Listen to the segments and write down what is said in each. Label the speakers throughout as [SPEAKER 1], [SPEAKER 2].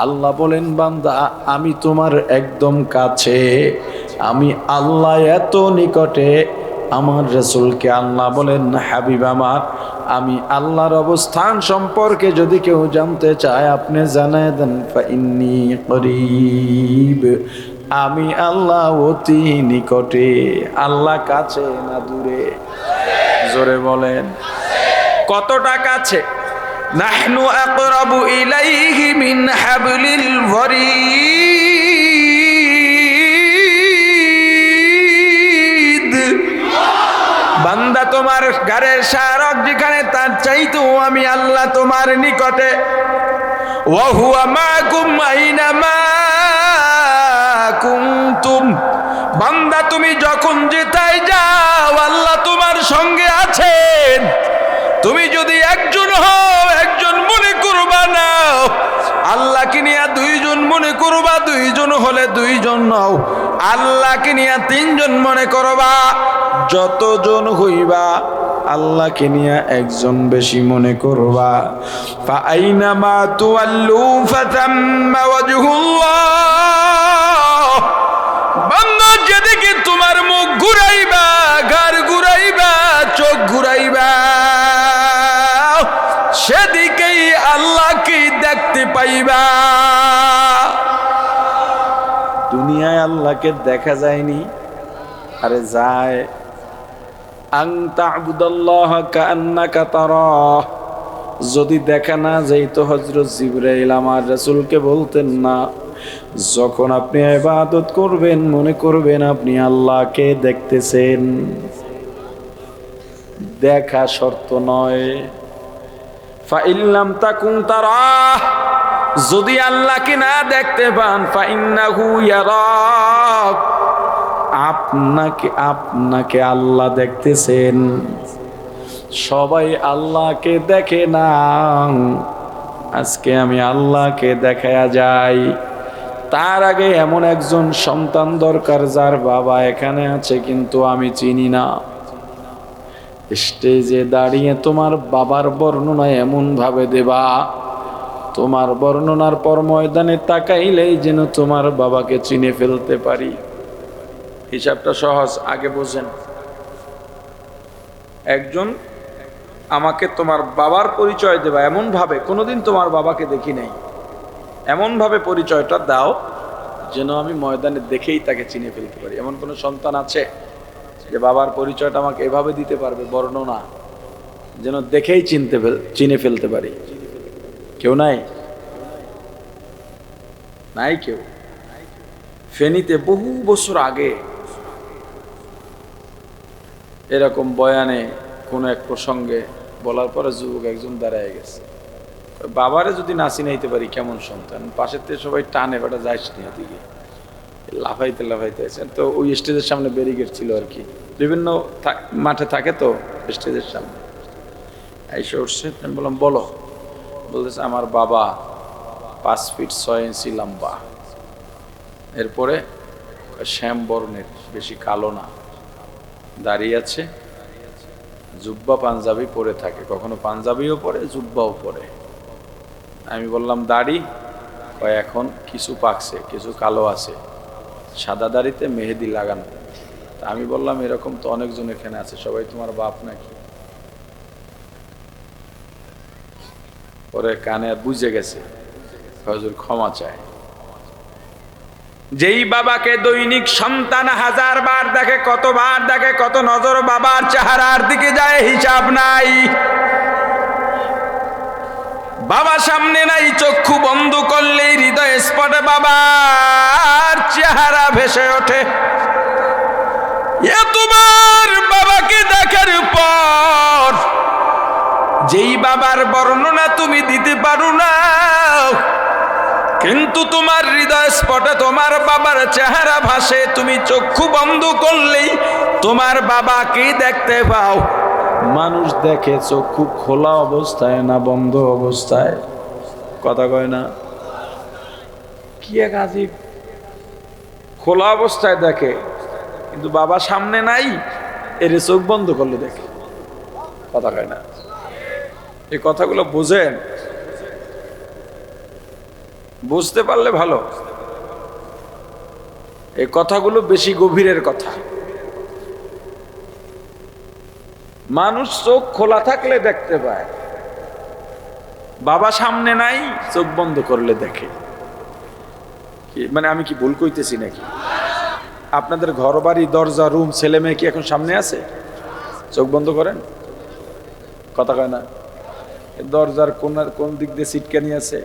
[SPEAKER 1] আল্লাহ বলেন বান্দা আমি তোমার একদম কাছে, আমি আল্লাহ এত নিকটে। আমার রাসূলকে আল্লাহ বলেন হাবিব আমার, আমি আল্লাহর অবস্থান সম্পর্কে যদি কেউ জানতে চায় আপনি জানায় দেন ফাইন্নী করিব, আমি আল্লাহ অতি নিকটে। আল্লাহ কাছে না দূরে? জোরে বলেন কতটা কাছে? নাহনু আকরাবু ইলাইহি মিন হাবলিল ওয়ারিদ। বান্দা তোমার ঘরের শারক যেখানে তার চাইতেও আমি আল্লাহ তোমার নিকটে। ওয়া হুয়া মাকুম আইনামা কুনতুম। বান্দা তুমি যখন যেথায় যাও আল্লাহ তোমার সঙ্গে আছেন। তুমি যদি একজন হও একজন মনে করবা না, আল্লাহকে নিয়ে দুইজন মনে করবা, দুইজন হলে দুইজন নও, আল্লাহকে নিয়ে তিনজন মনে করবা। যতজন হইবা আল্লাহকে নিয়ে একজন বেশি মনে করবা। ফাআইনামা তুওয়াল্লু ফাতাম্মা ওয়াজহুল্লাহ। বান্দা যেদিকে তোমার মুখ ঘুরাইবা, ঘাড় ঘুরাইবা, চোখ ঘুরাইবা, সেদিকেই আল্লাহকে দেখতে পাইবা। দুনিয়ায় আল্লাহকে দেখা যায়নি, আরে যায়। আন তা'বুদাল্লাহ কাআন্নাকা তারাহ। যদি দেখা না যাইতো হযরত জিবরাইল আমার রাসূলকে বলতেন না, যখন আপনি ইবাদত করবেন মনে করবেন আপনি আল্লাহকে দেখতেছেন। দেখা শর্ত নয়। ফাইল্লাম তাকুন তারাহ, যদি আল্লাহকে না দেখতে পান ফাইন্নাহু ইয়ারাক, আপনাকে আল্লাহ দেখতেছেন। সবাই আল্লাহকে দেখে না, আজকে আমি আল্লাহকে দেখায়া যাই। তার আগে এমন একজন সন্তান দরকার যার বাবা এখানে আছে কিন্তু আমি চিনি না। স্টেজে দাঁড়িয়ে তোমার বাবার বর্ণনা এমন ভাবে দেবা, তোমার বর্ণনার পর ময়দানে তাকাইলেই যেন তোমার বাবাকে চিনে ফেলতে পারি। হিসাবটা সহজ, আগে বোঝেন। একজন আমাকে তোমার বাবার পরিচয় দেবা এমন ভাবে, কোনোদিন তোমার বাবাকে দেখি নাই, এমন ভাবে পরিচয়টা দাও যেন আমি ময়দানে দেখেই তাকে চিনে ফেলতে পারি। এমন কোন সন্তান আছে যে বাবার পরিচয়টা আমাকে এভাবে দিতে পারবে, বর্ণনা যেন দেখেই চিনে ফেলতে পারি? কেউ নাই? নাই কেউ। ফেনীতে বহু বছর আগে এরকম বয়ানে কোন এক প্রসঙ্গে বলার পরে যুবক একজন দাঁড়ায় গেছে, বাবারে যদি না চিনাইতে পারি কেমন সন্তান। পাশের থেকে সবাই টানে, বেটা যাইস না দিকে, লাফাইতে লাফাইতে আছেন। তো ওই স্টেজের সামনে ব্যারিকেড ছিল আর কি, বিভিন্ন মাঠে থাকে তো স্টেজের সামনে। এসে উঠছে, আমি বললাম বলো। বলতেছে আমার বাবা 5 ফিট 6 ইঞ্চি লম্বা, এরপরে শ্যাম বর্ণের, বেশি কালো না, দাঁড়িয়ে আছে, জুব্বা পাঞ্জাবি পরে থাকে, কখনো পাঞ্জাবিও পরে জুব্বাও পরে। আমি বললাম দাড়ি? কয় এখন কিছু পাকছে, কিছু কালো আছে, সাদা দাড়িতে মেহেদি লাগানো। আমি বললাম এরকম তো অনেকজন এখানে আছে, সবাই তোমার বাপ নাকি? পরে কানে বুঝে গেছে, হুজুর ক্ষমা চায়। যেই বাবাকে দৈনিক সন্তান 1000 বার দেখে, কতবার দেখে, কত নজর বাবার চেহারার দিকে যায় হিসাব নাই। বাবা সামনে নাই, চক্ষু বন্ধ করলেই হৃদয় স্পটে বাবার চেহারা ভেসে ওঠে। এতবার বাবাকে দেখার পর যেই বাবার বর্ণনা তুমি দিতে পারো না, কিন্তু তোমার হৃদয় স্পটে তোমার বাবার চেহারা ভাসে, তুমি চক্ষু বন্ধ করলেই তোমার বাবাকে দেখতে পাও। মানুষ দেখে চক্ষু খোলা অবস্থায় না বন্ধ অবস্থায়? কথা কয় না? কি এক আজীব, খোলা অবস্থায় দেখে কিন্তু বাবা সামনে নাই, এর চোখ বন্ধ করলে দেখে। কথা কয় না? এই কথাগুলো বোঝেন? বুঝতে পারলে ভালো। এই কথাগুলো বেশি গভীরের কথা। মানুষ চোখ খোলা থাকলে দেখতে পায়, বাবা সামনে নাই, চোখ বন্ধ করলে দেখে। মানে আমি কি ভুল কইতেছি নাকি? আপনাদের ঘর বাড়ি, দরজা, রুম, ছেলে মেয়ে কি এখন সামনে আছে? চোখ বন্ধ করেন, কথা কয় না। দরজার কোন দিক দিয়ে সিটকানি আছে,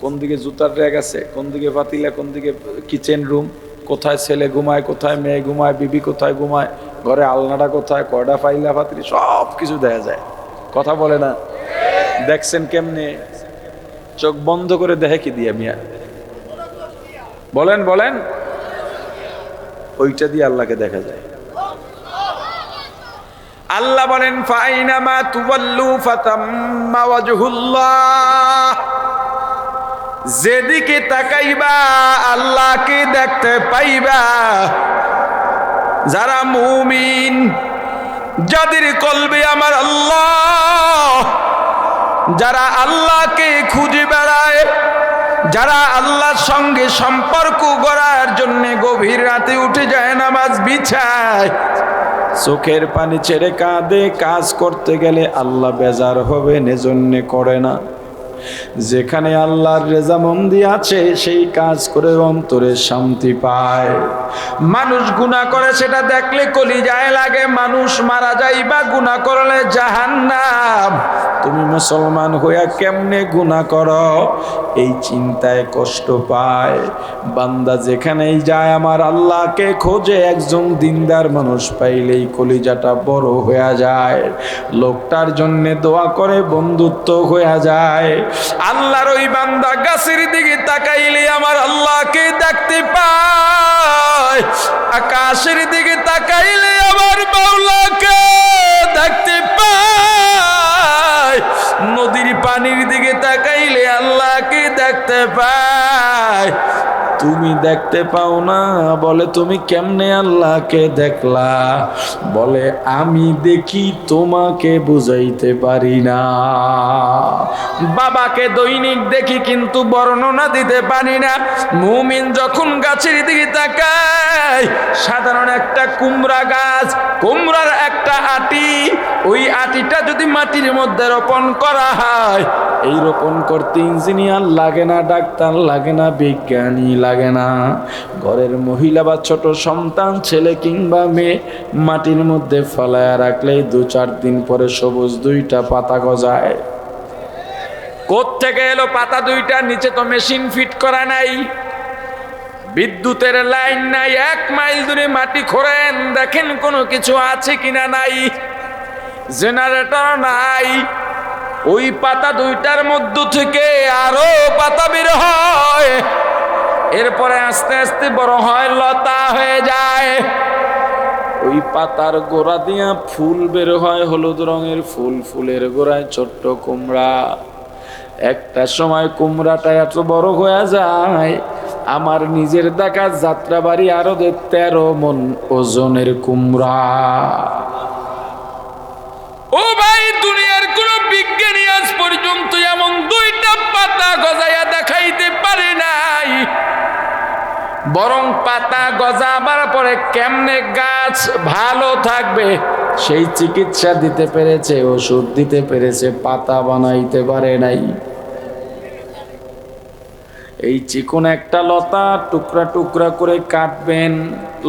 [SPEAKER 1] কোন দিকে জুতার র্যাক আছে, কোন দিকে পাতিলা, কোন দিকে কিচেন রুম, কোথায় ছেলে ঘুমায়, কোথায় মেয়ে ঘুমায়, বিবি কোথায় ঘুমায়, ঘরে আলনাটা কোথায়, কয়টা পাইলা পাতিলি, সব কিছু দেখা যায়। কথা বলে না? দেখছেন কেমনে? চোখ বন্ধ করে দেখে কি দিয়া মিয়া? বলেন বলেন। ওইটা দিয়ে আল্লাহকে দেখা যায়। আল্লাহ বলেন ফাইনামা তুওয়াল্লু ফাতাম্মা ওয়াজহুল্লাহ, যেদিকে তাকাইবা আল্লাহকে দেখতে পাইবা। যারা মুমিন, যাদের কলবে আমার আল্লাহ, যারা আল্লাহকে খুঁজে বেড়ায়, যারা আল্লাহর সঙ্গে সম্পর্ক গড়ার জন্য গভীর রাতে উঠে যায়, নামাজ বিছায়, চোখের পানি ছেড়ে কাঁদে, কাজ করতে গেলে আল্লাহ বেজার হবেন এজন্য করে না। যেখানে আল্লাহর রেজামন্দি আছে সেই কাজ করে অন্তরে শান্তি পায়। মানুষ গুনাহ করে সেটা দেখলে কলিজায় লাগে, মানুষ মারা যায় বা গুনাহ করলে জাহান্নাম। তুমি মুসলমান হইয়া কেমনে গুনাহ করো এই চিন্তায় কষ্ট পায় বান্দা। যেখানেই যায় আমার আল্লাহকে খোঁজে, একজন দিনদার মানুষ পাইলেই কলিজাটা বড় হয়ে যায়, লোকটার জন্য দোয়া করে, বন্ধুত্ব হয়ে যায়। আল্লাহর ওই বান্দা গাছের দিকে তাকাইলে আমার আল্লাহকে দেখতে পায়, আকাশের দিকে তাকাইলে আমার মাওলাকে দেখতে পায়, নদীর পানির দিকে তাকাইলে আল্লাহকে দেখতে পায়। তুমি দেখতে পাও না? বলে তুমি কেমনে আল্লাহকে দেখলা? বলে আমি দেখি, তোমাকে বুঝাইতে পারি না। বাবাকে দৈনিক দেখি কিন্তু বর্ণনা দিতে পারি না। মুমিন যখন গাছের দিকে তাকায়, সাধারণ একটা কুমড়া গাছ, কুমড়ার একটা আটি, ওই আটিটা যদি মাটির মধ্যে রোপণ করা হয়, এই রোপণ করতে ইঞ্জিনিয়ার লাগে না, ডাক্তার লাগে না, বিজ্ঞানী লাগে না। ঘরের মহিলা বা ছোট সন্তান, ছেলে কিংবা মেয়ে, মাটির মধ্যে ফেলায় রাখলেই 2-4 দিন পরে সবুজ 2টা পাতা গজায়। কোত্থেকে এলো পাতা 2টা? নিচে তো মেশিন ফিট করা নাই, বিদ্যুতের লাইন নাই। 1 মাইল দূরে মাটি খোঁড়েন, দেখেন কোনো কিছু আছে কিনা, নাই। জেনারেটর নাই। ওই পাতা 2টার মধ্য থেকে আরো পাতা বের হয়, এরপরে আস্তে আস্তে বড় হয়, লতা হয়ে যায়। ওই পাতার গোড়া দিয়া ফুল বের হয়, হলুদ রঙের ফুল, ফুলের গোড়ায় ছোট্ট কুমড়া। একটা সময় কুমড়াটা এত বড় হয়ে যায়, আমার নিজের দেখা যাত্রাবাড়ি আরো 13 মণ ওজনের কুমড়া। ও ভাই, দুনিয়ার কোন বিজ্ঞানী আজ পর্যন্ত এমন 2টা পাতা গজাইয়া দেখাইতে পারে নাই। বরং পাতা গজাবার পরে কেমনে গাছ ভালো থাকবে সেই চিকিৎসা দিতে পেরেছে, ওষুধ দিতে পেরেছে, পাতা বানাইতে পারে নাই। এই চিকন একটা লতা টুকরা টুকরা করে কাটবেন,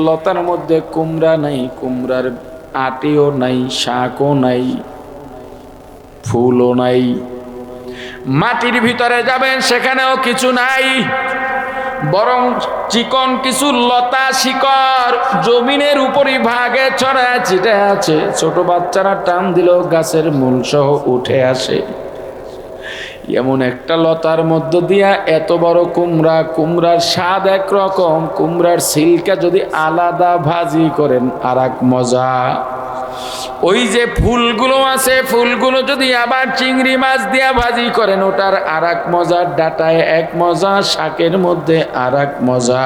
[SPEAKER 1] লতার মধ্যে কুমড়া নাই, কুমড়ার আটিও নাই, শাকও নাই, ফুলও নাই। মাটির ভিতরে যাবেন, সেখানেও কিছু নাই, বরং চিকন কিছু লতা শিকড় জমিনের উপরই ভাগে ছড়ায় ছিটে আছে। ছোট বাচ্চারা টান দিলেও গাছের মূল সহ উঠে আসে। এমন একটা লতার মধ্য দিয়া এত বড় কুমড়া, কুমড়ার স্বাদ একরকম, কুমড়ার ছিলকা যদি আলাদা ভাজি করেন আর এক মজা। ওই যে ফুলগুলো আছে, ফুলগুলো যদি আবার চিংড়ি মাছ দিয়া ভাজি করেন, ওটার আর এক মজা। ডাটায় এক মজা, শাকের মধ্যে আর এক মজা।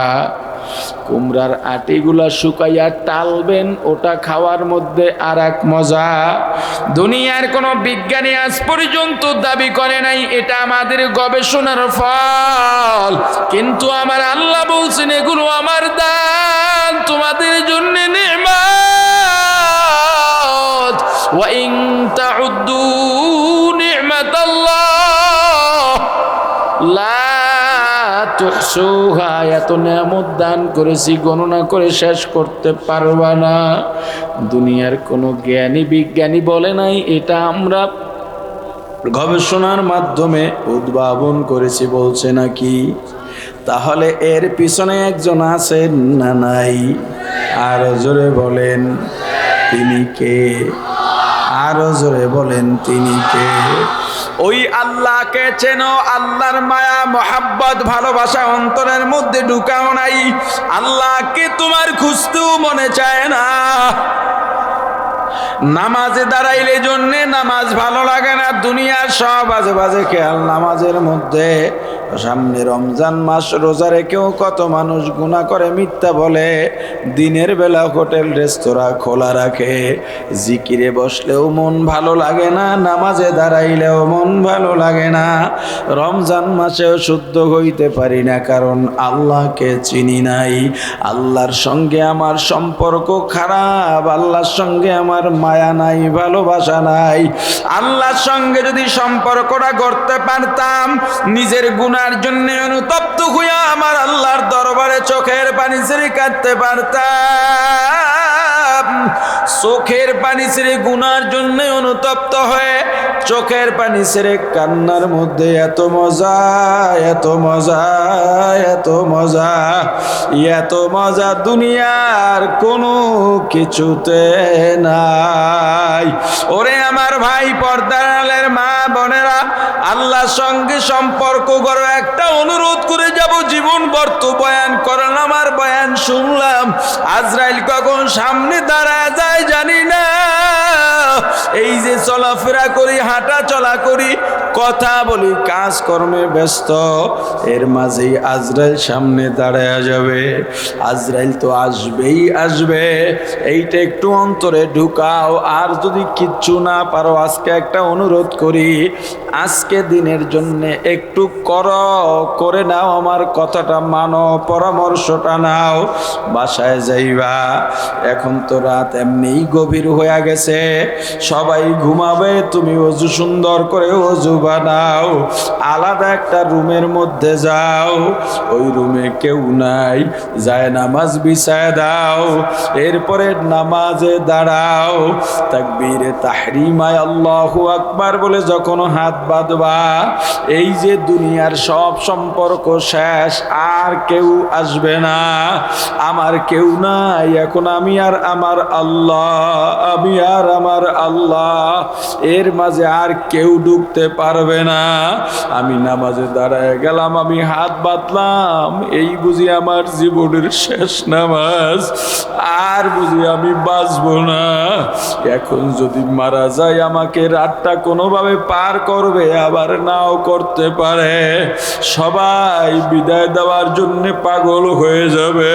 [SPEAKER 1] কুমড়ার আটিগুলা শুকাইয়া টালবেন, ওটা খাওয়ার মধ্যে আর এক মজা। দুনিয়ার কোনো বিজ্ঞানী আজ পর্যন্ত দাবি করে নাই এটা আমাদের গবেষণার ফল, কিন্তু আমার আল্লাহ বলছেন এগুলো আমার দান, তোমাদের জন্য নিয়ামত। ওয়া ইন তাউদ্দু নি'মাতাল্লাহ লা তুহসুহা, এত নিয়ামত দান করেছি গণনা করে শেষ করতে পারবা না। দুনিয়ার কোনো জ্ঞানী বিজ্ঞানী বলে নাই এটা আমরা গবেষণার মাধ্যমে উদ্ভাবন করেছি, বলছে নাকি? তাহলে এর পিছনে একজন আছেন না নাই? আরো জোরে বলেন তিনি কে? আরো জোরে বলেন তিনি কে? ওই আল্লাহকে চেনো, আল্লাহর মায়া মোহাব্বত ভালোবাসা অন্তরের মধ্যে ঢুকাও নাই। আল্লাহকে তোমার খুঁজতেও মনে চায় না। নামাজে দাঁড়াইলে জন্যে নামাজ ভালো লাগে না, দুনিয়ার সব বাজে বাজে খেয়াল নামাজের মধ্যে। সামনে রমজান মাস, রোজা রেখেও কত মানুষ গুনাহ করে, মিথ্যা বলে, দিনের বেলা হোটেল রেস্তোরাঁ খোলা রাখে, জিকিরে বসলেও মন ভালো লাগে না, নামাজে দাঁড়াইলেও মন ভালো লাগে না। রমজান মাসেও শুদ্ধ হইতে পারি না, কারণ আল্লাহকে চিনি নাই। আল্লাহর সঙ্গে আমার সম্পর্ক খারাপ, আল্লাহর সঙ্গে আমার মায়া নাই, ভালোবাসা নাই। আল্লাহর সঙ্গে যদি সম্পর্কটা করতে পারতাম, নিজের গুনার জন্য অনুতপ্ত হইয়া আমার আল্লাহর দরবারে চোখের পানি ছেড়ে কাঁদতে পারতাম। চোখের পানি ছেড়ে গুনার জন্য অনুতপ্ত হয়ে চোখের পানি ছেড়ে কান্নার মধ্যে এত মজা, এত মজা, এত মজা, এত মজা দুনিয়ার কোনো কিছুতে নাই। ওরে আমার ভাই, পর্দার আড়ালের মা বোনেরা, আল্লাহর সঙ্গে সম্পর্ক করো। একটা অনুরোধ করে যাব, জীবন বর্ত বয়ান করলাম আর বয়ান শুনলাম, আজরাইল কখন সামনে দাঁড়ায় যায় জানি না। এই যে চলাফেরা করি, হাঁটা চলা করি, কথা বলি, কাজকর্মে ব্যস্ত, এর মাঝেই আজরাইল সামনে দাঁড়ায় যাবে। আজরাইল তো আসবেই আসবে, এইটা একটু অন্তরে ঢুকাও। আর যদি কিচ্ছু না পারো, আজকে একটা অনুরোধ করি, আজকে দিনের জন্য একটু করে নাও, আমার কথাটা মানো, পরামর্শটা নাও, বাসায় যাইবা। এখন তো রাত এমনিই গভীর হয়ে গেছে, সবাই ঘুমাবে, তুমি ওযু সুন্দর করে ওযু বানাও, আলাদা একটা রুমের মধ্যে যাও, ওই রুমে কেউ নাই, যায় নামাজ বিছায় দাও, এরপরে নামাজে দাঁড়াও, তাকবীরে তাহরিমায় আল্লাহু আকবার বলে যখন হাত বাঁধবা, এই যে দুনিয়ার সব সম্পর্ক শেষ, আর কেউ আসবে না, আমার কেউ নাই, এখন আমি আর আমার আল্লাহ, আমি আর আমার আল্লাহ, এর মাঝে আর কেউ ঢুকতে পারবে না। আমি নামাজে দাঁড়ায় গেলাম, আমি হাত বাঁধলাম, এই বুঝি আমার জীবনের শেষ নামাজ, আর বুঝি আমি বাঁচবো না। এখন যদি মারা যায়, আমাকে রাতটা কোনোভাবে পার করবে, আবার নাও করতে পারে, সবাই বিদায় দেওয়ার জন্য পাগল হয়ে যাবে।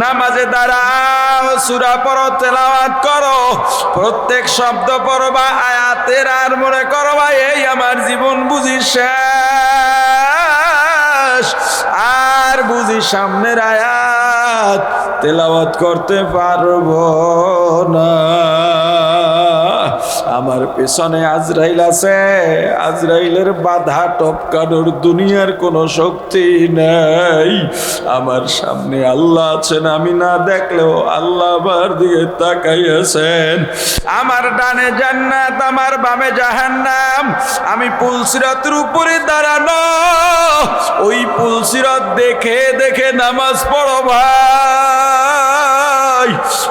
[SPEAKER 1] নামাজে দাঁড়াও, সূরা পড়ো, তেলাওয়াত করো, প্রত্যেক শব্দ পড়বা, আয়াতের আর মনে করবা এই আমার জীবন বুঝি শেষ, আর বুঝি সামনের আয়াত তেলাওয়াত করতে পারবো না। আমার পেছনে আজরাইল আছে, আজরাইলের বাধা টপকানোর দুনিয়ার কোনো শক্তি নাই। আমার সামনে আল্লাহ আছেন, আমি না দেখলেও আল্লাহ আমার দিকে তাকাইয়াছেন। আমার ডানে জান্নাত, আমার বামে জাহান্নাম। আমি পুলসিরাতের উপরে দাঁড়ানো, ওই পুলসিরাত দেখে দেখে নামাজ পড়ো ভাই।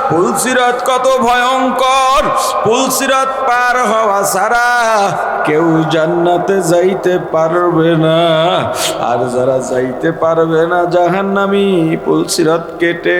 [SPEAKER 1] পুলসিরাত কত ভয়ঙ্কর, পুলসিরাত পার হওয়া ছাড়া কেউ জান্নাতে যাইতে পারবে না, আর যারা যাইতে পারবে না জাহান্নামী, পুলসিরাত কেটে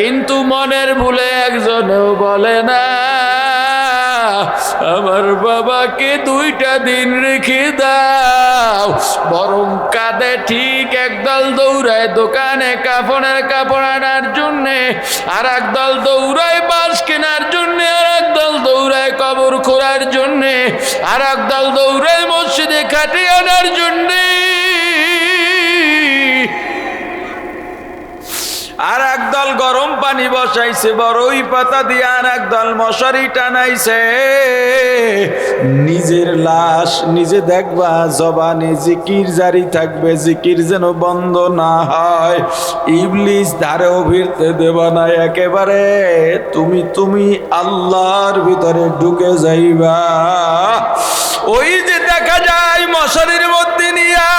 [SPEAKER 1] কিন্তু মনের ভুলে একজনেও বলে না আমার বাবাকে 2টা দিন রেখে দাও, বরং কাঁদে ঠিক একদল দৌড়ায় দোকানে কাপড় আনার জন্যে, আর একদল দৌড়ায় বাঁশ কেনার জন্যে, আর একদল দৌড়ায় কবর খোঁড়ার জন্যে, আর একদল দৌড়ায় মসজিদে খাটি আনার জন্যে, আর একদল গরম পানি বসাইছে বড়ই পাতা দিয়ে, আর একদল মশারি টানাইছে। নিজের লাশ নিজে দেখবা, জবানে জিকির জারি থাকবে, জিকির যেন বন্ধ না হয়। ইবলিস ধারেও ভিড়তে দেবা না, একেবারে তুমি আল্লাহর ভিতরে ঢুকে যাইবা। ওই যে দেখা যায় মশারির মধ্যে নিয়া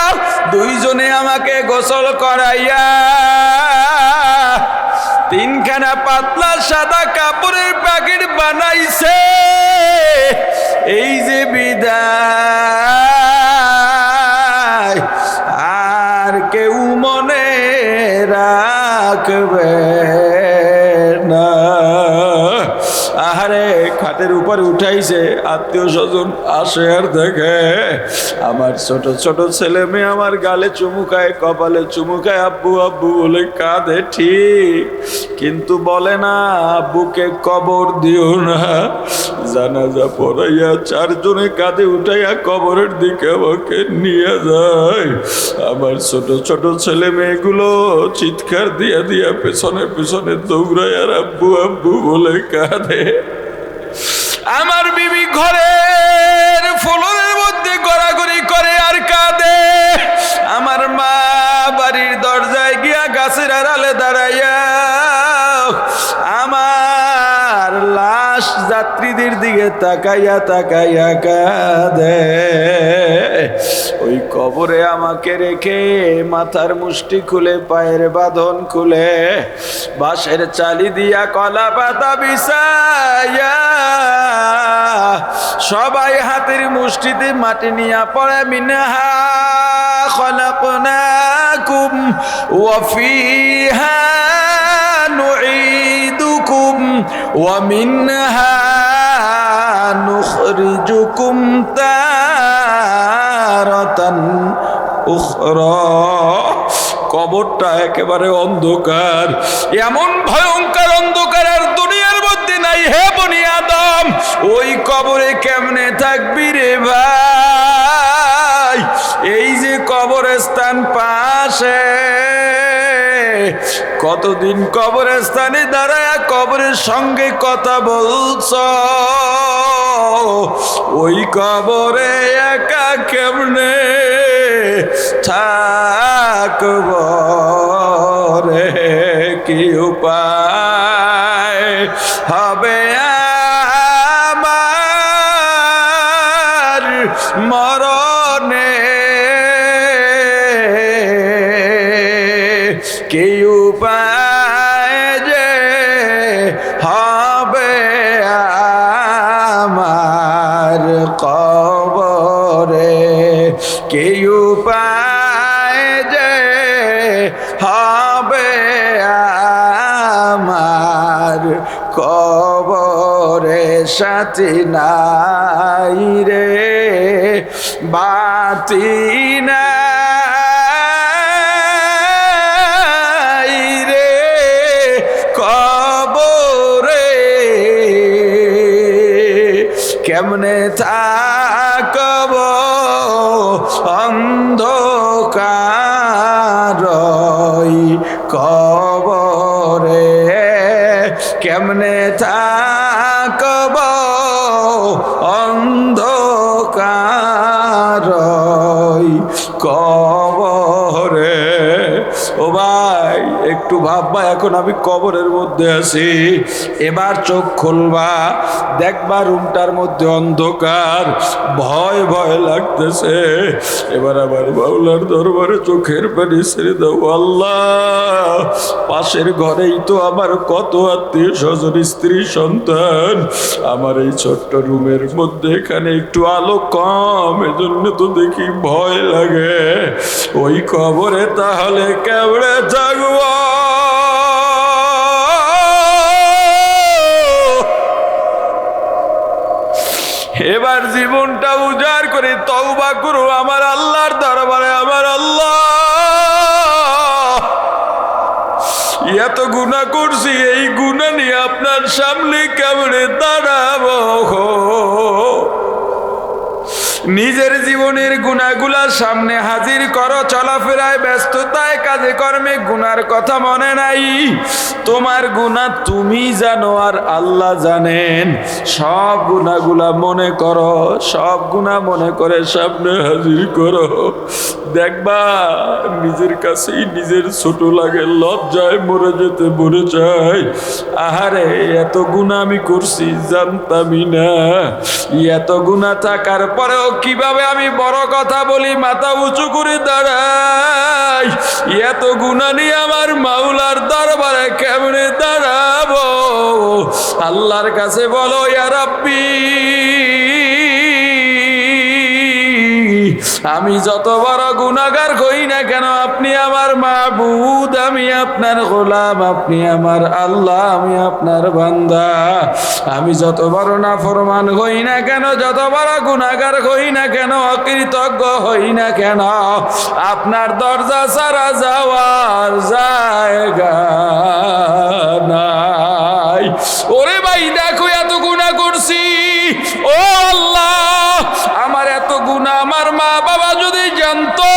[SPEAKER 1] 2 জনে আমাকে গোসল করাইয়া 3খানা পাতলা সাদা কাপড়ের প্যাকেট বানাইছে। এই যে বিদায়, আর কেউ মনে রাখবে না। আহারে খাটের উপরে উঠাইছে, আত্মীয় স্বজন আসে আর দেখে আমার ছোট ছোট ছেলে মেয়ে আমার গালে চুমুকায়, কপালে চুমুকায়, আব্বু আব্বু বলে কাঁদে ঠিক, কিন্তু বলে না আব্বুকে কবর দিও না। জানাজা পড়াইয়া 4 জনে কাঁধে উঠাইয়া কবরের দিকে আমাকে নিয়ে যায়। আমার ছোট ছোট ছেলে মেয়েগুলো চিৎকার দিয়া দিয়া পেছনে পেছনে দৌড়ায় আর আব্বু আব্বু বলে কাঁদে। আমার বিবি ঘরের ফ্লোরের মধ্যে গড়াগড়ি করে আর কাঁদে। আমার মা বাড়ির দরজায় গিয়া গাছের আড়ালে দাঁড়াইয়া আমার লাশ যাত্রীদের দিকে তাকাইয়া তাকাইয়া কাঁদে। ওই কবরে আমাকে রেখে মাথার মুষ্টি খুলে, পায়ের বাঁধন খুলে, বাঁশের চালি দিয়া কলা পাতা বিছাইয়া সবাই হাতের মুষ্টিতে মাটি নিয়া পড়ে মিনহা খলাকনাকুম ওয়া ফিহা নুঈদুকুম ওয়া মিনহা নুখরিজুকুম তারাতান উখরা। কবরটা একেবারে অন্ধকার, এমন ভয়ঙ্কর অন্ধকার আর দুনিয়ার মধ্যে নাই। হে বনি আদম, ওই কবরে কেমনে থাকবি রে ভাই? এই যে কবরস্থান পাশে, কতদিন কবরস্থানে দাঁড়ায় কবরের সঙ্গে কথা বলছ, ওই কবরে একা কেমনে থাকব রে? কি উপায় হবে আমার মরণে? কি উপায় যে হবে আমার কবরে? কি উপায় যে হবে আমার কবরে? সাথী নাই রে, বাতি নাই রে কবরে, কেমনে থাকব অন্ধকার কবরে? কেমনে থাকব অন্ধকার কবরে? ও ভাই একটু ভাববা, এখন আমি কবরের মধ্যে আছি, এবার চোখ খুলবা, দেখবা রুমটার মধ্যে অন্ধকার, ভয় ভয় লাগতেছে। এবার আমার মাওলার দরবারে চোখের পানি ছেড়ে দাও। আল্লাহ, পাশের ঘরেই তো আমার কত আত্মীয় স্বজন, স্ত্রী সন্তান, আমার এই ছোট্ট রুমের মধ্যে এখানে একটু আলো কম, এজন্য তো দেখি ভয় লাগে। ওই কবরে তাহলে কেমনে থাকব? এবার জীবনটা উজাড় করে তওবা করো আমার আল্লাহর দরবারে। আমার আল্লাহ, এত গুনাহ করছি, এই গুনাহ নিয়ে আপনার সামনে কেমনে দাঁড়াবো? নিজের জীবনের গুনাহগুলা সামনে হাজির করো, চলাফেরায় ব্যস্ততায় কাজে কর্মে গুনার কথা মনে নাই। তোমার গুনাহ তুমি জানো আর আল্লাহ জানেন। সব গুনাহগুলা মনে করো, সব গুনাহ মনে করে সামনে হাজির করো। দেখবা নিজের কাছেই নিজের ছোট লাগে, লজ্জায় মরে যেতে মরে যায়। আহারে, এত গুনাহ আমি করছি জানতামই না। এত গুনাহ থাকার পরেও কিভাবে আমি বড় কথা বলি, মাথা উঁচু করে দাঁড়াই। এত গুনাহ নিয়ে আমার মাওলার দরবারে কেমনে দাঁড়াবো? আল্লাহর কাছে বলো, ইয়া রাব্বি, আমি যত বড় গুনাহগার হই না কেন, আপনি আমার মাবুদ, আমি আপনার গোলাম, আপনি আমার আল্লাহ, আমি আপনার বান্দা। আমি যত বড় নাফরমান হই না কেন, যত বড় গুনাহগার হই না কেন, অকৃতজ্ঞ হই না কেন, আপনার দরজা ছাড়া যাওয়ার জায়গা নাই। ওরে ভাই দেখো, এত গুনাহ করছি, ও আল্লাহ, আমার এত গুনাহ আমার মা বাবা যদি জানতো,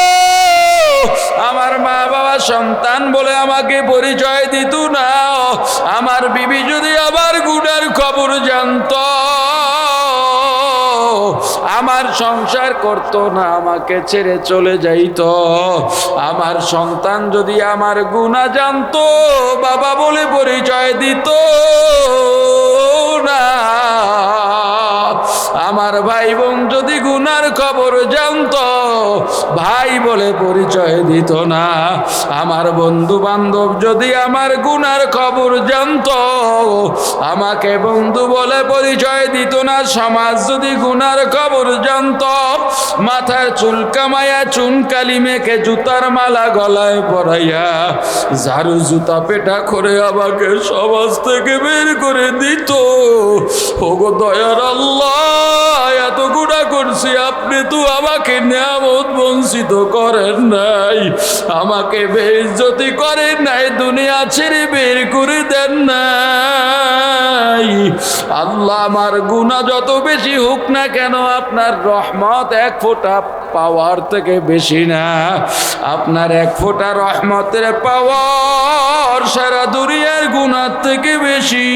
[SPEAKER 1] আমার মা বাবা সন্তান বলে আমাকে পরিচয় দিত না, আমার বিবি যদি আমার গুনার খবর জানতো, আমার সংসার করতো না, আমাকে ছেড়ে চলে যাইতো। আমার সন্তান যদি আমার গুনাহ জানতো, বাবা বলে পরিচয় দিত না। আমার ভাই বোন যদি গুনার খবর জানতো, ভাই বলে পরিচয় দিত না। আমার বন্ধু বান্ধব যদি আমার গুনার খবর জানতো, আমাকে বন্ধু বলে পরিচয় দিত না। সমাজ যদি গুনার খবর জানতো, মাথায় চুল কামাইয়া চুন কালি মেখে জুতার মালা গলায় পরাইয়া ঝাড়ু জুতা পেটা করে আমাকে সমাজ থেকে বের করে দিত। ওগো দয়ার আল্লাহ, এত গুনাহ করছি, আপনি তো আমাকে নিয়ামত বঞ্চিত করেন নাই, আমাকে বেইজ্জতি করেন নাই, দুনিয়া ছেড়ে বের করে দেন নাই। আল্লাহ, আমার গুনাহ যত বেশি হোক না কেন, আপনার রহমত এক ফোঁটা পাওয়ার থেকে বেশি না। আপনার এক ফোঁটা রহমতের পাওয়ার সারা দুনিয়ার গুনাহ থেকে বেশি।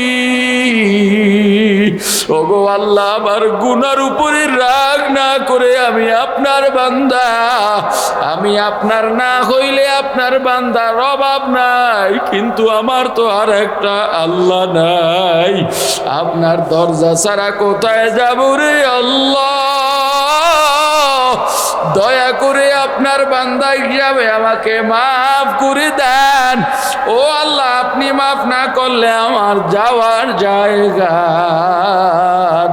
[SPEAKER 1] ওগো আল্লাহ, আমার গুনার উপরে রাগ না করে আমি আপনার বান্দা, আমি আপনার না হইলে আপনার বান্দার অভাব নাই, কিন্তু আমার তো আর একটা আল্লাহ নাই। আপনার দরজা ছাড়া কোথায় যাব রে আল্লাহ? দয়া করে আপনার বান্দা হিসাবে আমাকে মাফ করে দেন। ও আল্লাহ, আপনি মাফ না করলে আমার যাওয়ার জায়গা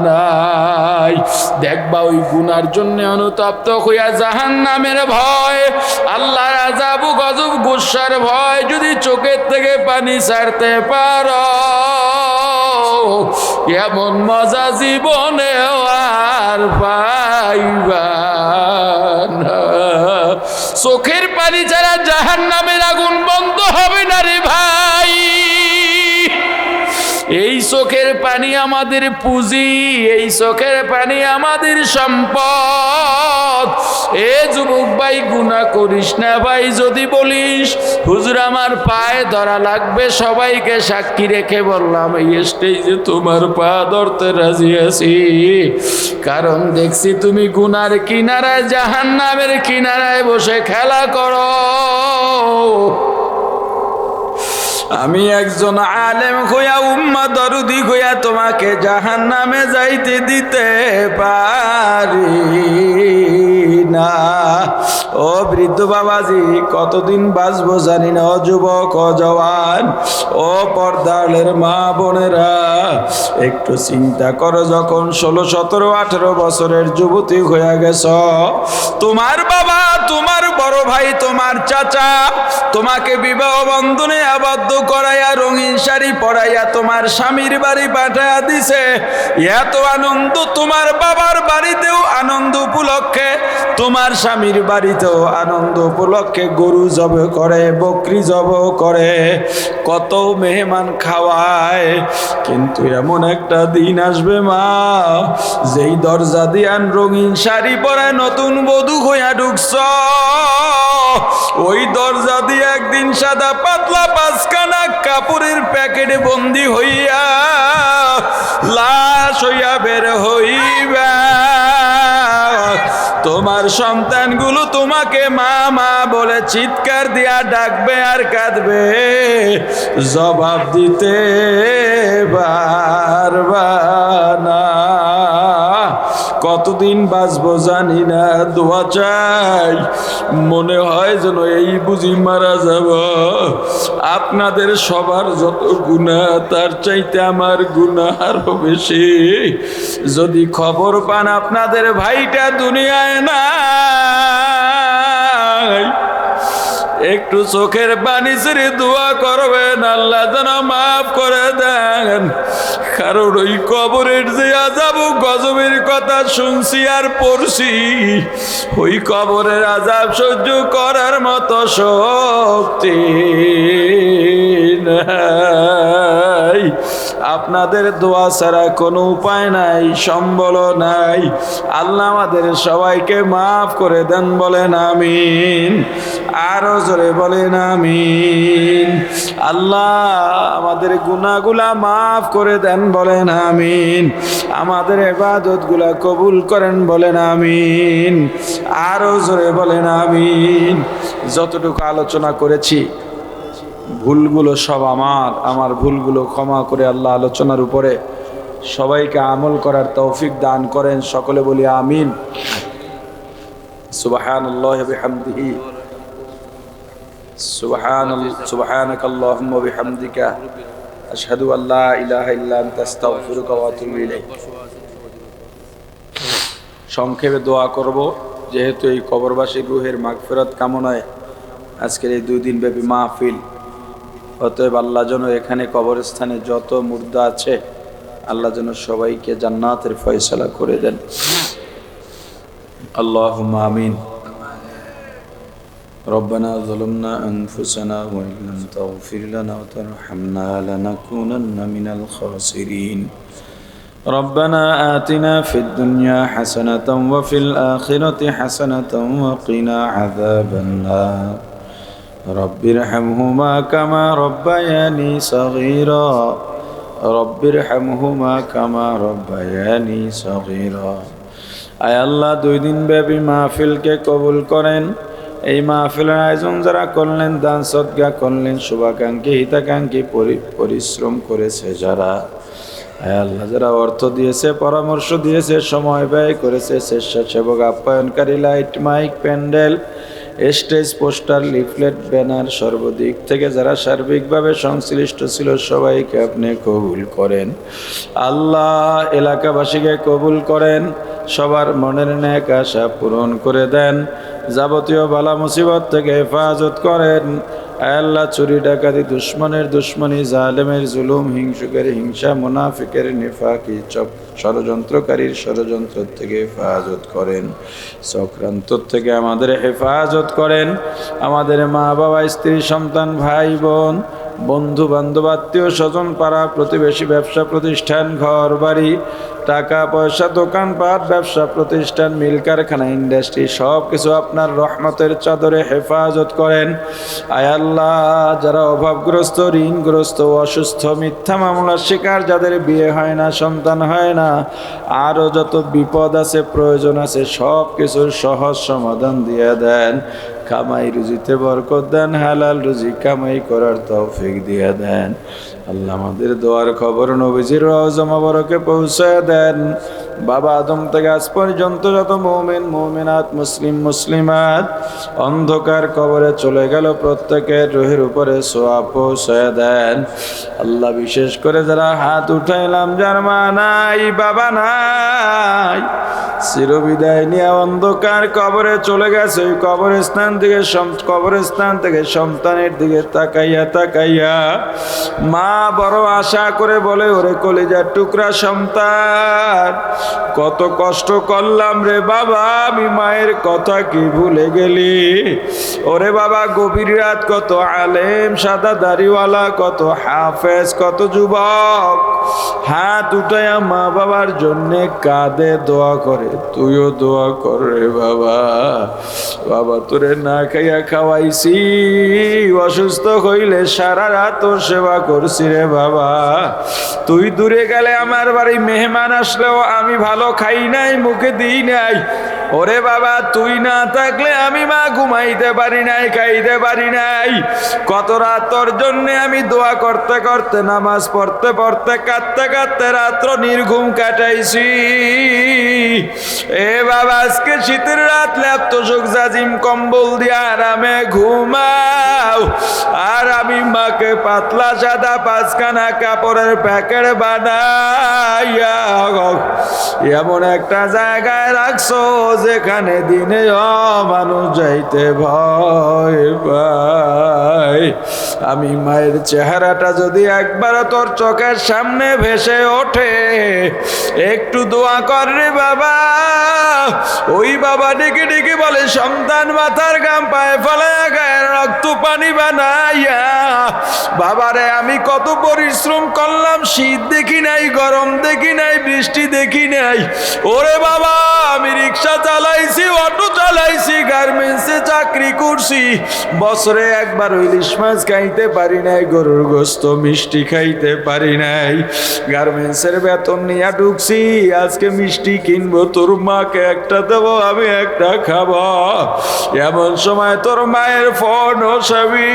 [SPEAKER 1] নাই। দেখবা ওই গুনার জন্য অনুতপ্ত হইয়া জাহান্নামের ভয়, আল্লাহর আযাব গজব গুসার ভয় যদি চোখের থেকে পানি ছাড়তে পারো, এমন মজা জীবনে আর পাইবা না। চোখের পানি ছাড়া জাহান্নামের আগুন বন্ধ হবে না রে ভাই। এই চোখের পানি আমাদের পুঁজি, এই চোখের পানি আমাদের সম্পদ। এ যুবক ভাই, গুনাহ করিস না ভাই। যদি বলিস হুজুর আমার পায়ে ধরা লাগবে, সবাইকে সাক্ষী রেখে বললাম এই স্টেজে তোমার পা ধরতে রাজি আছি, কারণ দেখছি তুমি গুনার কিনারায়, জাহান্নামের কিনারায় বসে খেলা করো। আমি একজন আলেম হইয়া, উম্মা দরদি হইয়া তোমাকে জাহান্নামে যাইতে দিতে পারি না। ও বৃদ্ধ বাবাজি, কতদিন বাঁচবো জানি না। ও যুবক, ও জওয়ান, ও পর্দালের মা বোনেরা, একটু চিন্তা করো, যখন 16, 17, 18 বছরের যুবতী হইয়া গেছ, তোমার বাবা, তোমার বড় ভাই, তোমার চাচা তোমাকে বিবাহ বন্ধনে আবদ্ধ করাইয়া রঙিন শাড়ি পরাইয়া তোমার স্বামীর বাড়ি পাঠাইয়া দিছে। এত আনন্দ তোমার বাবার বাড়িতেও আনন্দ উপলক্ষে, তোমার স্বামীর বাড়িতেও আনন্দ উপলক্ষে গরু জব করে, বকরি জব করে, কত মেহমান খাওয়ায়। কিন্তু এমন একটা দিন আসবে মা, যেই দরজা দিয়ান রঙিন শাড়ি পরে নতুন বধূ হইয়া ঢুকছ, ওই দরজা দিয়ে একদিন সাদা পাতলা পাঁচখানা কাপড়ের প্যাকেটে বন্দি হইয়া লাশ হইয়া বের হইবা। তোমার সন্তানগুলো তোমাকে মা মা বলে চিৎকার দিয়া ডাকবে আর কাঁদবে, জবাব দিতে পারবা না। কতদিন বাঁচবো জানি না, দোয়া চাই। মনে হয় যেন এই বুঝি মারা যাব। আপনাদের সবার যত গুনাহ, তার চাইতে আমার গুনাহ আরো বেশি। যদি খবর পান আপনাদের ভাইটা দুনিয়ায় নাই, একটু চোখের পানি ছেড়ে দোয়া করবেন, আল্লাহ যেন মাফ করে দেন। কারণ ওই কবরের যে আযাব গজবের কথা শুনছি আর পড়ছি, ওই কবরের আযাব সহ্য করার মতো শক্তি নাই। আপনাদের দোয়া ছাড়া কোনো উপায় নাই, সম্বল নাই। আল্লাহ আমাদের সবাইকে মাফ করে দেন, বলেন আমিন। আরো জোরে বলেন আমিন। আল্লাহ আমাদের গুনাহগুলা মাফ করে দেন, বলেন আমিন। আমাদের ইবাদতগুলা কবুল করেন, বলেন আমিন। আরো জোরে বলেন আমিন। যতটুকু আলোচনা করেছি ভুলগুলো সব আমার ভুলগুলো ক্ষমা করে আল্লাহ আলোচনার উপরে সবাইকে আমল করার তৌফিক দান করেন। সকলে বলি আমিন। সুবহানাল্লাহি ওয়া বিহামদিহি, সুবহানাকাল্লাহুম্মা ওয়া বিহামদিকা, আশহাদু আল্লা ইলাহা ইল্লা আনতা আস্তাগফিরুকা ওয়া আতুবু ইলাইক। সংক্ষেপে দোয়া করব, যেহেতু এই কবরবাসীর রুহের মাগফিরাত কামনায় আজকের এই 2 দিন ব্যাপী মাহফিল। অতএব আল্লাহ যেন এখানে কবরস্থানে যত মুর্দা আছে, আল্লাহ যেন সবাইকে জান্নাতের ফয়সালা করে দেন। আল্লাহুম্মা আমিন। রব্বানা যালামনা আনফুসানা ওয়া ইল্লাম তাগফির লানা ওয়া তারহামনা লানাকুনান্না মিনাল খাসিরিন। ربنا آتنا في الدنيا حسنة وفي الآخرة حسنة وقنا عذاب النار رب ارحمهما كما ربياني صغيرا رب ارحمهما كما ربياني صغيرا। আয় আল্লাহ 2 দিন ব্যাপী মাহফিলকে কবুল করেন। এই মাহফিলের আয়োজন যারা করলেন, দান সদকা করলেন, শুভাকাঙ্ক্ষী হিতাকাঙ্ক্ষী পরিশ্রম করেছে যারা, আয় আল্লাহ যারা অর্থ দিয়েছে, পরামর্শ দিয়েছে, সময় ব্যয় করেছে, স্বেচ্ছাসেবক, আপ্যায়নকারী, light, mike, pandal, stage, poster, leaflet, banner, সর্বদিক থেকে যারা সার্বিকভাবে সংশ্লিষ্ট ছিল, সবাইকে আপনি কবুল করেন। আল্লাহ এলাকাবাসীকে কবুল করেন, সবার মনের নেক আশা পূরণ করে দেন, যাবতীয় বালা মুসিবত থেকে হেফাজত করেন। আল্লাহ চুরি ডাকাতি, দুশ্মনের দুশ্মনী, জালেমের জুলুম, হিংসুকের হিংসা, মুনাফিকের নিফাকি, ষড়যন্ত্রকারীর ষড়যন্ত্র থেকে হেফাজত করেন। চক্রান্ত থেকে আমাদের হেফাজত করেন। আমাদের মা বাবা, স্ত্রী, সন্তান, ভাই বোন, বন্ধু বান্ধব, আত্মীয় স্বজন, পাড়া প্রতিবেশী, ব্যবসা প্রতিষ্ঠান, ঘর বাড়ি, টাকা পয়সা, দোকানপাট, ব্যবসা প্রতিষ্ঠান, মিল কারখানা, ইন্ডাস্ট্রি, সব কিছু আপনার রহমতের চাদরে হেফাজত করেন। আয় আল্লাহ যারা অভাবগ্রস্ত, ঋণগ্রস্ত, অসুস্থ, মিথ্যা মামলার শিকার, যাদের বিয়ে হয় না, সন্তান হয় না, আরও যত বিপদ আছে, প্রয়োজন আছে, সব কিছুর সহজ সমাধান দিয়ে দেন। কামাই রুজিতে বরকত দেন, হালাল রুজি কামাই করার তৌফিক দিয়ে দেন। আল্লাহ আমাদের দোয়ার খবর নবীজির রওজা মোবারকে পৌঁছে দেন। বাবা আদম থেকে আজ পর্যন্ত যত মুমিন মুমিনাত মুসলিম মুসলিমাত অন্ধকার কবরে চলে গেল, প্রত্যেকের রুহের উপরে সোয়াব পৌঁছায় দেন আল্লাহ। বিশেষ করে যারা হাত উঠাইলাম, যার মা নাই বাবা নাই, চিরবিদায় নিয়ে অন্ধকার কবরে চলে গেছে, ওই কবরস্থান থেকে সন্তানের দিকে তাকাইয়া তাকাইয়া মা বড় আশা করে বলে, ওরে কলিজার টুকরা সন্তান, কত কষ্ট করলাম রে বাবা, আমি মায়ের কথা কি ভুলে গেলি? ওরে বাবা, গভীর রাত কত আলেম সাদা দাড়িওয়ালা, কত হাফেজ, কত যুবক হাত উঠাইয়া মা বাবার জন্যে কাঁদে, দোয়া করে। তুইও দোয়া কর রে বাবা। বাবা তোরে না খাইয়া খাওয়াইছি, অসুস্থ হইলে সারা রাত তোর সেবা করছি রে বাবা। তুই দূরে গেলে আমার বাড়ি মেহমান আসলেও আমি ভালো খাই নাই, মুখে দিই নাই। ওরে বাবা, তুই না থাকলে আমি মা ঘুমাইতে পারি নাই, খাইতে পারি নাই। কত রাত তোর জন্য আমি দোয়া করতে করতে, নামাজ পড়তে পড়তে, কাঁদতে কাঁদতে রাত্র নির্ঘুম কাটাইছি। এ বাবা, আজকে শীতের রাত ল্যাপ্ত সুখ জাজিম কম্বল দিয়ে আরামে ঘুমাও, আর আমি মাকে পাতলা সাদা পাঁচখানা কাপড়ের প্যাকেট বানাইয়া এমন একটা জায়গায় রাখছো যেখানে দিনে মানুষ যাইতে ভয় পায়। আমি মায়ের চেহারাটা যদি একবার তোর চোখের সামনে ভেসে ওঠে, একটু দোয়া কর রে বাবা। ওই বাবা ডেকে ডেকে বলে, সন্তান মাথার গাম পায়ে ফেলায়া গায়ের রক্ত পানি বানাইয়া, বাবারে আমি কত পরিশ্রম করলাম, শীত দেখি নাই, গরম দেখি নাই, বৃষ্টি দেখি নাই। ওরে বাবা, আমি রিক্সা চালাইছি, অটো চালাইছি, গার্মেন্টসে চাকরি করছি, বছরে একবার ইলিশ মাছ খাইতে পারি নাই, গরুর গোস্ত মিষ্টি খাইতে পারি নাই। গার্মেন্টসের বেতন নিয়ে ঢুকছি, আজকে মিষ্টি কিনবো, তোর মাকে একটা দেবো, আমি একটা খাবো। এমন সময় তোর মায়ের ফোন সবই,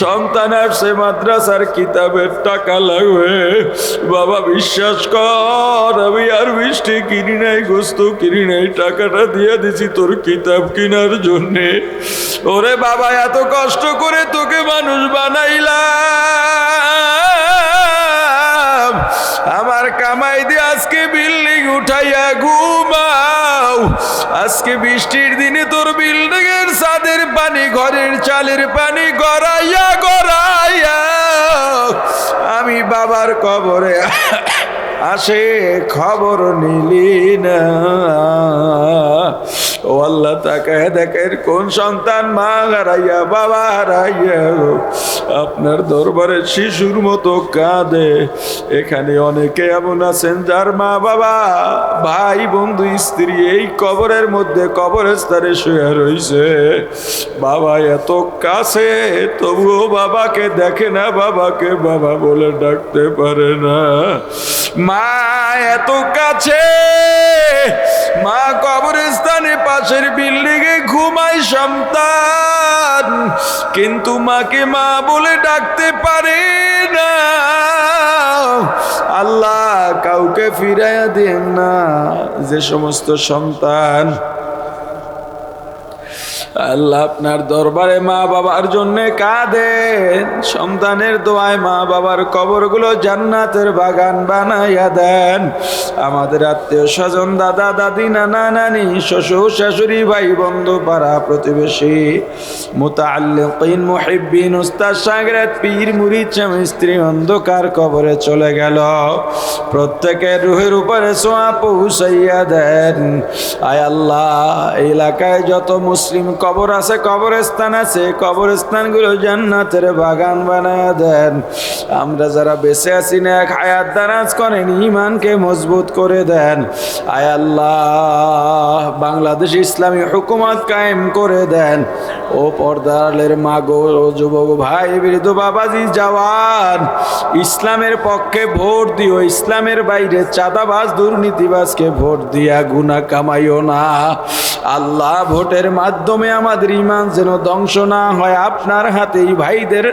[SPEAKER 1] সন্তান আসছে মাদ্রাসার কিতাবের টাকা লাগবে। বাবা বিশ্বাস কর, আমি আর মিষ্টি কিনি নাই, গোস্ত কিনি নাই, টাকাটা দিয়ে দিছি তোর কিতাব কেনার জন্যে। ওরে বাবা, এত কষ্ট করে তোকে মানুষ বানাইলাম, আমার কামাই দিয়ে আজকে বিল্ডিং উঠাইয়া ঘুমাও। আজকে বৃষ্টির দিনে তোর বিল্ডিং এর ছাদের পানি, ঘরের চালের পানি গড়াইয়া গড়াইয়া আমি বাবার কবরে আসে খবর নিলি না। ও আল্লাহ, তাকায় দেখেন কোন সন্তান মা হারাইয়া বাবা হারাইয়া আপনার দরবারে শিশুর মতো কাঁদে। এখানে অনেকে এমন আছেন যার মা বাবা, ভাই, বন্ধু, স্ত্রী এই কবরের মধ্যে, কবরস্থানে শুয়ে রইছে। বাবা এত কাছে, তবুও বাবাকে দেখে না, বাবাকে বাবা বলে ডাকতে পারে না। মা এত কাছে, মা কবরস্থানে পাশের বিল্ডিং এ ঘুমায় সন্তান, কিন্তু মাকে মা বলে ডাকতে পারে না। আল্লাহ কাউকে ফিরাইয়া দেন না। যে সমস্ত সন্তান আল্লাহ আপনার দরবারে মা বাবার জন্য কাঁদেন, সন্তানের দোয়ায় মা বাবার কবরগুলো জান্নাতের বাগান বানাইয়া দেন। আমাদের আত্মীয় স্বজন, দাদা দাদি, নানা নানি, শ্বশুর শাশুড়ি, ভাই বন্ধু, পাড়া প্রতিবেশী, মুতাআল্লিকিন, মুহিব্বিন, উস্তাদ, শাগিরদ, পীর, মুরিদ, স্বামী স্ত্রী অন্ধকার কবরে চলে গেল, প্রত্যেকের রুহের উপরে সোয়া পৌঁছাইয়া দেন। আয় আল্লাহ, এই এলাকায় যত মুসলিম কবর আছে, কবরস্থান আছে, কবরস্থানগুলো জান্নাতের বাগান বানায়া দেন। আমরা যারা বেঁচে আছি নেক হায়াত দারাজ করেন, ঈমানকে মজবুত করে দেন। আয় আল্লাহ, বাংলাদেশ ইসলামী হুকুমত কায়েম করে দেন। ও পর্দারের মাগো, ও যুবক ভাই, বৃদ্ধ বাবাজি, জওয়ান, ইসলামের পক্ষে ভোট দিও, ইসলামের বাইরে চাঁদাবাজ দুর্নীতিবাজকে ভোট দিয়া গুনাহ কামাইও না। আল্লাহ, ভোটের মাধ্যমে আমাদের ঈমান যেন ধ্বংস না হয়, আপনার হাতেই ভাইদের